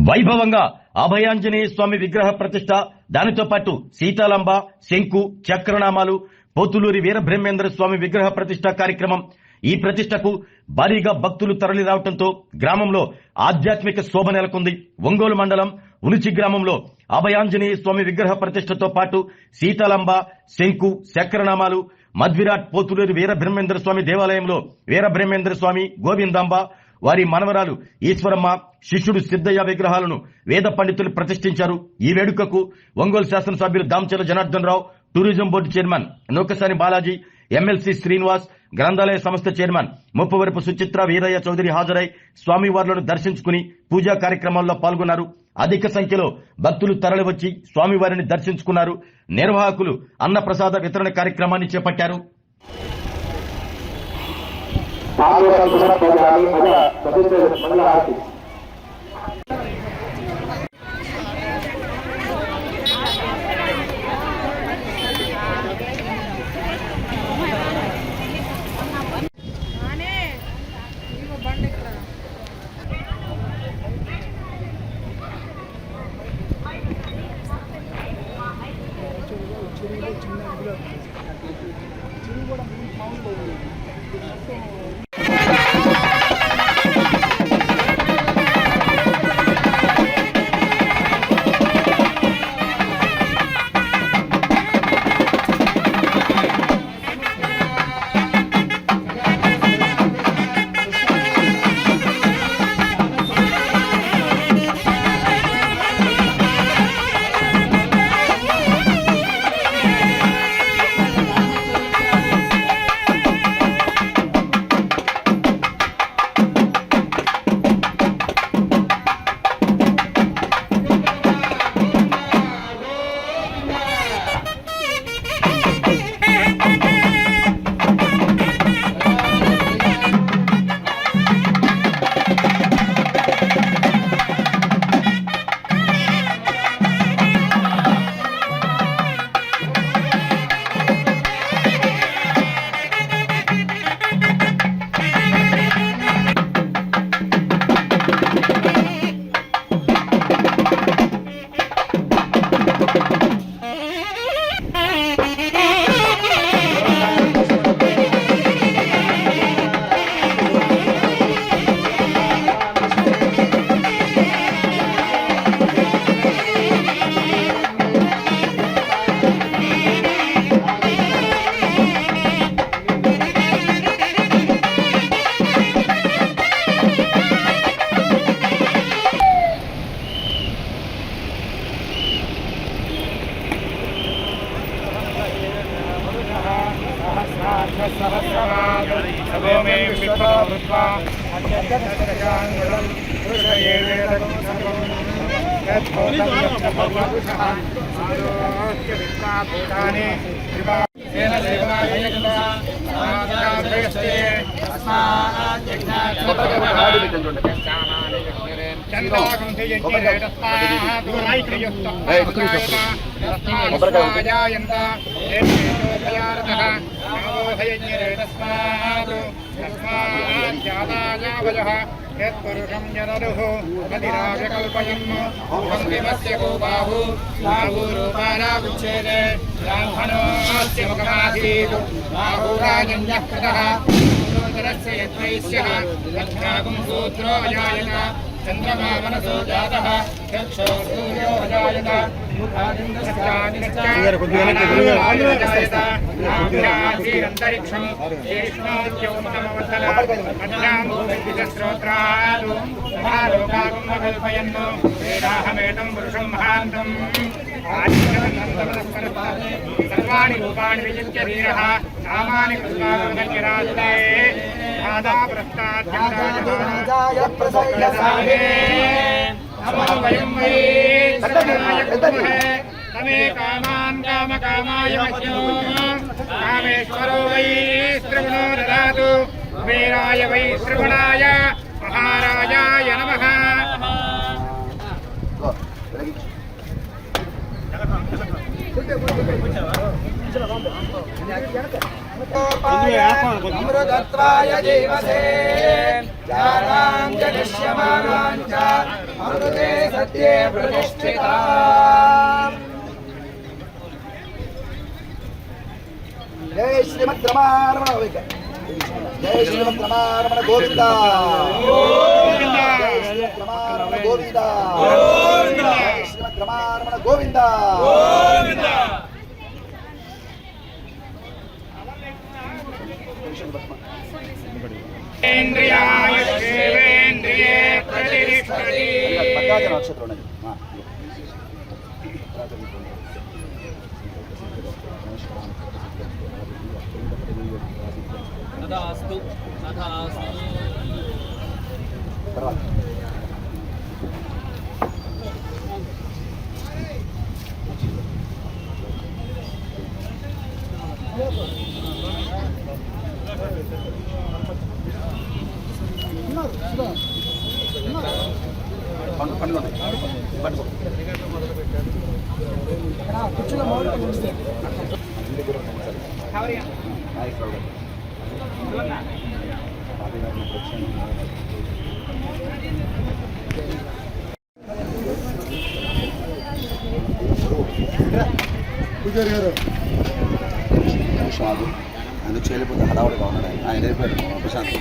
వైభవంగా అభయాంజనేయ స్వామి విగ్రహ ప్రతిష్ట, దానితో పాటు సీతాలంబ, శంకు, చక్రనామాలు, పోతులూరి వీరబ్రహ్మేంద్ర స్వామి విగ్రహ ప్రతిష్ట కార్యక్రమం. ఈ ప్రతిష్టకు భారీగా భక్తులు తరలి రావడంతో గ్రామంలో ఆధ్యాత్మిక శోభ నెలకొంది. ఒంగోలు మండలం ఉనిచి గ్రామంలో అభయాంజనేయ స్వామి విగ్రహ ప్రతిష్టతో పాటు సీతాలంబ, శంకు, చక్రనామాలు, మధ్విరాట్ పోతులూరి వీరబ్రహ్మేంద్ర స్వామి దేవాలయంలో వీరబ్రహ్మేంద్ర స్వామి, గోవిందాంబ, వారి మనవరాలు ఈశ్వరమ్మ, శిష్యుడు సిద్దయ్య విగ్రహాలను వేద పండితులు ప్రతిష్ఠించారు. ఈ వేడుకకు ఒంగోలు శాసనసభ్యులు Damacharla Janardhan Rao, tourism board chairman Nookasani Balaji, MLC Srinivas, గ్రంథాలయ సంస్థ చైర్మన్ ముప్పవరపు సుచిత్ర వీరయ్య చౌదరి హాజరై స్వామివార్లను దర్శించుకుని పూజా కార్యక్రమాల్లో పాల్గొన్నారు. అధిక సంఖ్యలో భక్తులు తరలివచ్చి స్వామివారిని దర్శించుకున్నారు. నిర్వాహకులు అన్నప్రసాద వితరణ కార్యక్రమాన్ని చేపట్టారు. यत्पुरुषं जनरुः कतिराव्यकल्पयन् भङ्गिमस्य को बाहु बाहुरूपानामुच्यते ब्राह्मणोऽस्य मुखमासीत् बाहुराजन्यः कृतः सूत्रस्य यद्वैश्यः लक्ष्यागुं सूत्रो अजायत चन्द्रमा मनसो जातः चक्षो सूर्यो अजायत पुरुषं महान्तम् सर्वाणि रूपाणि विजित्य धीरः नामानि कृष्णानुराजते आदा वयं वै तमे कामान् कामकामाय मह्यो कामेश्वरो वै श्रवणो ददातु कुबेराय वै श्रवणाय महाराजाय नमः। अमृतत्वाय जीवसे जानां च दृश्यमानां च अमृते सत्ये प्रतिष्ठिता जय श्रीमद्रमारमण जय श्रीमद्रमारमण गोविंदा गोविंदा जय श्रीमद्रमारमण गोविंदा गोविंदा जय श्रीमद्रमारमण गोविंदा गोविंदा इंद्रियाय शिवेन्द्रिये प्रतिष्ठति नक्षत्र तथास्तु तथास्तु ఆయన చేయలేకపోతే హడావుడిగా ఉన్నాడు ఆయన వెళ్ళిపోయాడు ప్రశాంత్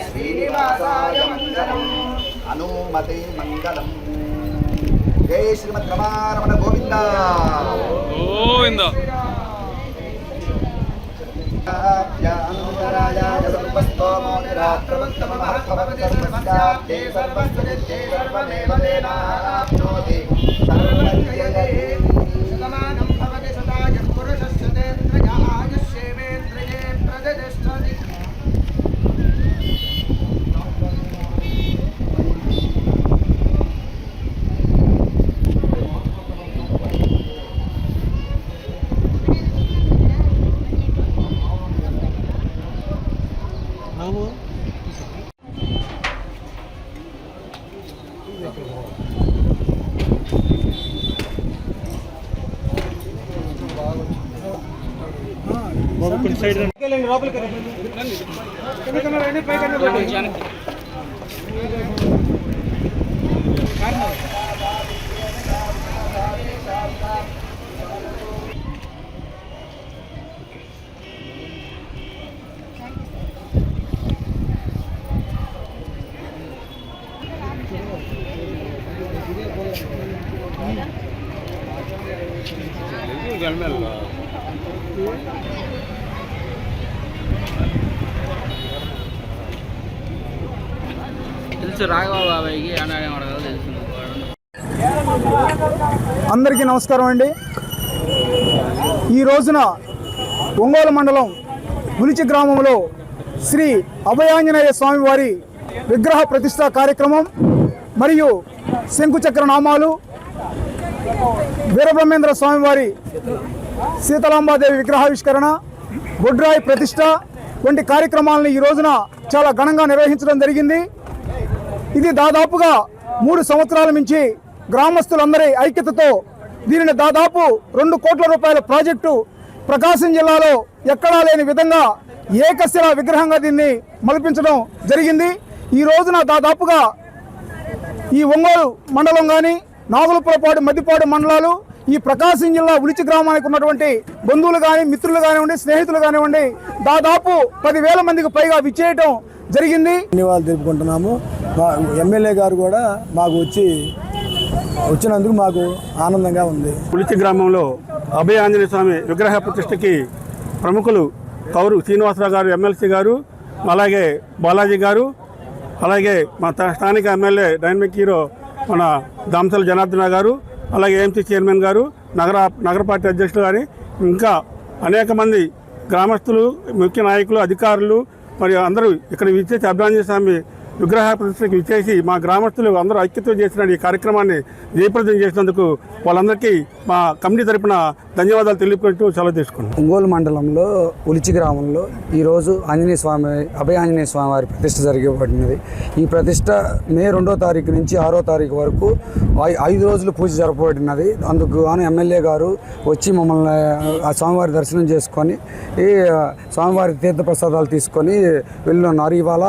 श्रीनिवासाय मंगलम अनुमते मंगलम जय श्रीमद्रमारमण गोविंदा गोविंदा అందరికీ నమస్కారం అండి. ఈ రోజున ఒంగోలు మండలం గులిచి గ్రామంలో శ్రీ అభయాంజనేయ స్వామి వారి విగ్రహ ప్రతిష్ఠా కార్యక్రమం మరియు శంకుచక్ర నామాలు, వీరబ్రహ్మేంద్ర స్వామి వారి సీతలాంబాదేవి విగ్రహావిష్కరణ, బొడ్రాయి ప్రతిష్ఠ వంటి కార్యక్రమాలను ఈ రోజున చాలా ఘనంగా నిర్వహించడం జరిగింది. ఇది దాదాపుగా 3 సంవత్సరాల నుంచి గ్రామస్తులందరి ఐక్యతతో దీనిని దాదాపు 2 కోట్ల రూపాయల ప్రాజెక్టు ప్రకాశం జిల్లాలో ఎక్కడా లేని విధంగా ఏకశిలా విగ్రహంగా దీన్ని మలిపించడం జరిగింది. ఈ రోజున దాదాపుగా ఈ ఒంగోలు మండలం కానీ, నాగులపురపాడు, మద్దిపాడు మండలాలు, ఈ ప్రకాశం జిల్లా ఉలిచి గ్రామానికి ఉన్నటువంటి బంధువులు కానీ, మిత్రులు కానివ్వండి, స్నేహితులు కానివ్వండి, దాదాపు 10,000 మందికి పైగా విచ్చేయటం జరిగింది. ధన్యవాదాలు తెలుపుకుంటున్నాము. ఎమ్మెల్యే గారు కూడా మాకు వచ్చినందుకు మాకు ఆనందంగా ఉంది. ఉలిచి గ్రామంలో అభయ ఆంజనేయ స్వామి విగ్రహ ప్రతిష్టకి ప్రముఖులు కౌరు శ్రీనివాసరావు గారు, ఎమ్మెల్సీ గారు, అలాగే బాలాజీ గారు, అలాగే మా స్థానిక ఎమ్మెల్యే డైనమిక్ హీరో మన దామసల జనార్దన గారు, అలాగే ఏఎంసీ చైర్మన్ గారు, నగర పార్టీ అధ్యక్షులు గారి, ఇంకా అనేక మంది గ్రామస్తులు, ముఖ్య నాయకులు, అధికారులు మరియు అందరూ ఇక్కడ విచ్చేసి అభయాంజనేయ స్వామి విగ్రహ ప్రతిష్టకి ఇచ్చేసి మా గ్రామస్తులు అందరూ ఐక్యత చేసిన ఈ కార్యక్రమాన్ని జయప్రదం చేసినందుకు వాళ్ళందరికీ మా కమిటీ తరపున ధన్యవాదాలు తెలుపుకుంటూ సెలవు తీసుకున్నాం. ఒంగోలు మండలంలో ఉలిచి గ్రామంలో ఈరోజు ఆంజనేయ స్వామి అభయ ఆంజనేయ స్వామి వారి ప్రతిష్ట జరగబడినది. ఈ ప్రతిష్ట మే 2వ తారీఖు నుంచి 6వ తారీఖు వరకు 5 రోజులు పూజ జరపబడినది. అందుకు గాను ఎమ్మెల్యే గారు వచ్చి మమ్మల్ని ఆ స్వామివారి దర్శనం చేసుకొని ఈ స్వామివారి తీర్థప్రసాదాలు తీసుకొని వెళ్ళున్నారు. ఇవాళ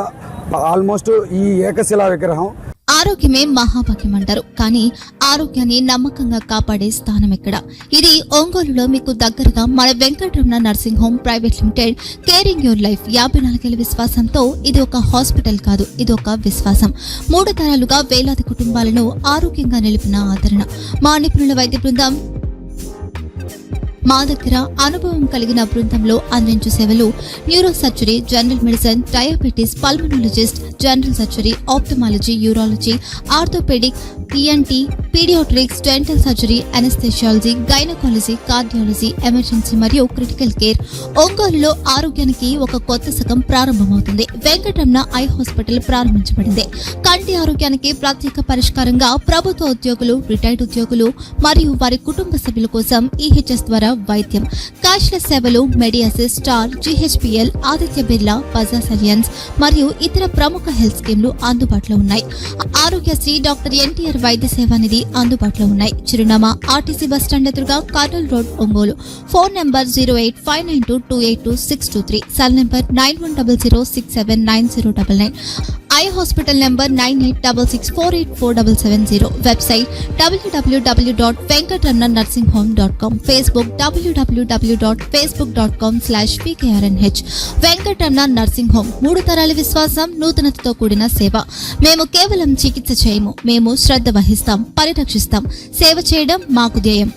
ఆల్మోస్ట్ ఈ ఏకశిలా విగ్రహం ఆరోగ్యమే మహాభాగ్యం అంటారు, కానీ ఆరోగ్యాన్ని నమ్మకంగా కాపాడే స్థానం ఎక్కడ? ఇది ఒంగోలులో మీకు దగ్గరగా మన Venkataramana nursing home private limited. Caring your life 54 ఏళ్ల విశ్వాసంతో ఇది ఒక హాస్పిటల్ కాదు, ఇది ఒక విశ్వాసం. 3 తరాలుగా వేలాది కుటుంబాలను ఆరోగ్యంగా నిలిపిన ఆదరణ. మా నిపుణుల వైద్య బృందం మా దగ్గర అనుభవం కలిగిన బృందంలో అందించే సేవలు neuro surgery, general medicine, diabetes, pulmonologist, general surgery, ophthalmology, urology, orthopaedic, ENT, paediatrics, dental surgery, anaesthesiology, gynaecology, cardiology, emergency మరియు క్రిటికల్ కేర్. ఒంగోలులో ఆరోగ్యానికి ఒక కొత్త శకం ప్రారంభమవుతుంది. వెంకటరమణ ఐ హాస్పిటల్ ప్రారంభించబడింది. కంటి ఆరోగ్యానికి ప్రత్యేక పరిష్కారంగా ప్రభుత్వ ఉద్యోగులు, రిటైర్డ్ ఉద్యోగులు మరియు వారి కుటుంబ సభ్యుల కోసం ఈహెచ్ఎస్ ద్వారా వైద్యం, క్యాష్లెస్ సేవలు, మెడియాసిస్, స్టార్, జీహెచ్పీఎల్, ఆదిత్య బిర్లా, బజాజ్ అలియన్స్ మరియు ఇతర ప్రముఖ హెల్త్ స్కీమ్లు అందుబాటులో ఉన్నాయి. ఆరోగ్యశ్రీ, డాక్టర్ ఎన్టీఆర్ వైద్య సేవా నిధి అందుబాటులో ఉన్నాయి. చిరునామా ఆర్టీసీ బస్టాండ్ ఎదురుగా, Kurnool road, Ongole. Phone number 08592282623, cell number 9100679099, eye hospital number 9866484770, website www.venkatramanarsinghome.com, Facebook www.facebook.com/vkrnh. Venkataramana nursing home, 3 తరాల విశ్వాసం, నూతనతతో కూడిన సేవ. మేము కేవలం చికిత్స చేయము, మేము శ్రద్ధ వహిస్తాం, పరిరక్షిస్తాం. సేవ చేయడం మాకు ధ్యేయం.